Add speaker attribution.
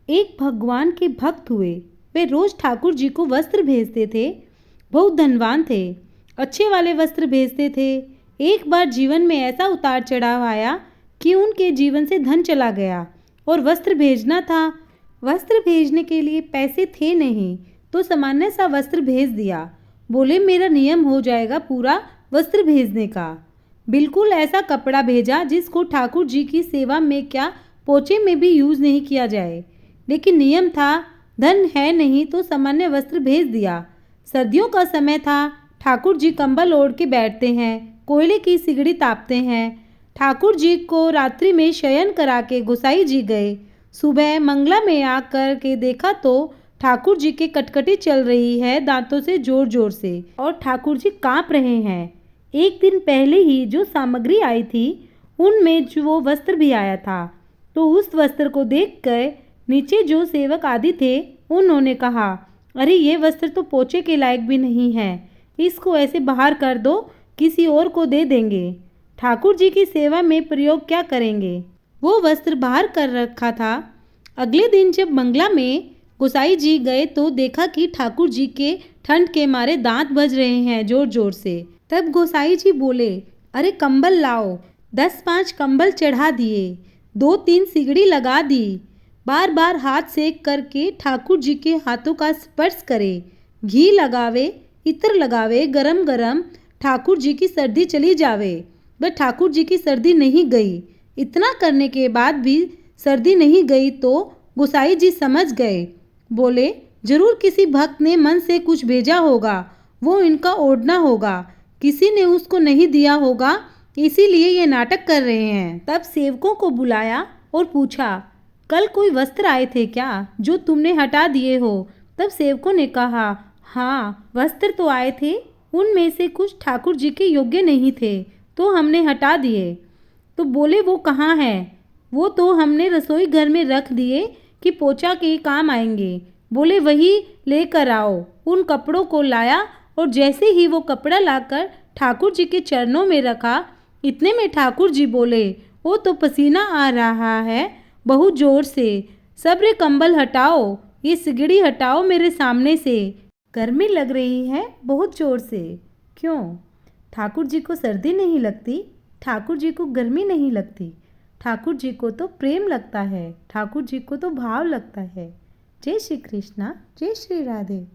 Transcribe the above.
Speaker 1: एक भगवान के भक्त हुए। वे रोज ठाकुर जी को वस्त्र भेजते थे। बहुत धनवान थे, अच्छे वाले वस्त्र भेजते थे। एक बार जीवन में ऐसा उतार चढ़ाव आया कि उनके जीवन से धन चला गया और वस्त्र भेजना था। वस्त्र भेजने के लिए पैसे थे नहीं, तो सामान्य सा वस्त्र भेज दिया। बोले मेरा नियम हो जाएगा पूरा वस्त्र भेजने का। बिल्कुल ऐसा कपड़ा भेजा जिसको ठाकुर जी की सेवा में क्या पोछे में भी यूज़ नहीं किया जाए। लेकिन नियम था, धन है नहीं तो सामान्य वस्त्र भेज दिया। सर्दियों का समय था। ठाकुर जी कंबल ओढ़ के बैठते हैं, कोयले की सिगड़ी तापते हैं। ठाकुर जी को रात्रि में शयन करा के गोसाई जी गए। सुबह मंगला में आकर के देखा तो ठाकुर जी के कटकटी चल रही है दांतों से जोर जोर से, और ठाकुर जी कांप रहे हैं। एक दिन पहले ही जो सामग्री आई थी उनमें जो वो वस्त्र भी आया था। तो उस वस्त्र को देख कर नीचे जो सेवक आदि थे उन्होंने कहा, अरे ये वस्त्र तो पोछे के लायक भी नहीं है, इसको ऐसे बाहर कर दो, किसी और को दे देंगे। ठाकुर जी की सेवा में प्रयोग क्या करेंगे। वो वस्त्र बाहर कर रखा था। अगले दिन जब मंगला में गोसाई जी गए तो देखा कि ठाकुर जी के ठंड के मारे दांत बज रहे हैं जोर जोर से। तब गोसाई जी बोले, अरे कंबल लाओ। 10-5 कंबल चढ़ा दिए, 2-3 सिगड़ी लगा दी। बार बार हाथ सेक करके ठाकुर जी के हाथों का स्पर्श करे, घी लगावे, इत्र लगावे गरम गरम, ठाकुर जी की सर्दी चली जावे। बट ठाकुर जी की सर्दी नहीं गई। इतना करने के बाद भी सर्दी नहीं गई तो गोसाई जी समझ गए। बोले, जरूर किसी भक्त ने मन से कुछ भेजा होगा, वो इनका ओढ़ना होगा, किसी ने उसको नहीं दिया होगा, इसीलिए ये नाटक कर रहे हैं। तब सेवकों को बुलाया और पूछा, कल कोई वस्त्र आए थे क्या जो तुमने हटा दिए हो। तब सेवकों ने कहा, हाँ वस्त्र तो आए थे, उनमें से कुछ ठाकुर जी के योग्य नहीं थे तो हमने हटा दिए। तो बोले, वो कहाँ है। वो तो हमने रसोई घर में रख दिए कि पोछा के काम आएंगे। बोले, वही लेकर आओ। उन कपड़ों को लाया और जैसे ही वो कपड़ा लाकर ठाकुर जी के चरणों में रखा, इतने में ठाकुर जी बोले, वो तो पसीना आ रहा है बहुत जोर से, सब्र कंबल हटाओ, ये सिगड़ी हटाओ मेरे सामने से, गर्मी लग रही है बहुत जोर से। क्यों, ठाकुर जी को सर्दी नहीं लगती, ठाकुर जी को गर्मी नहीं लगती, ठाकुर जी को तो प्रेम लगता है, ठाकुर जी को तो भाव लगता है। जय श्री कृष्णा, जय श्री राधे।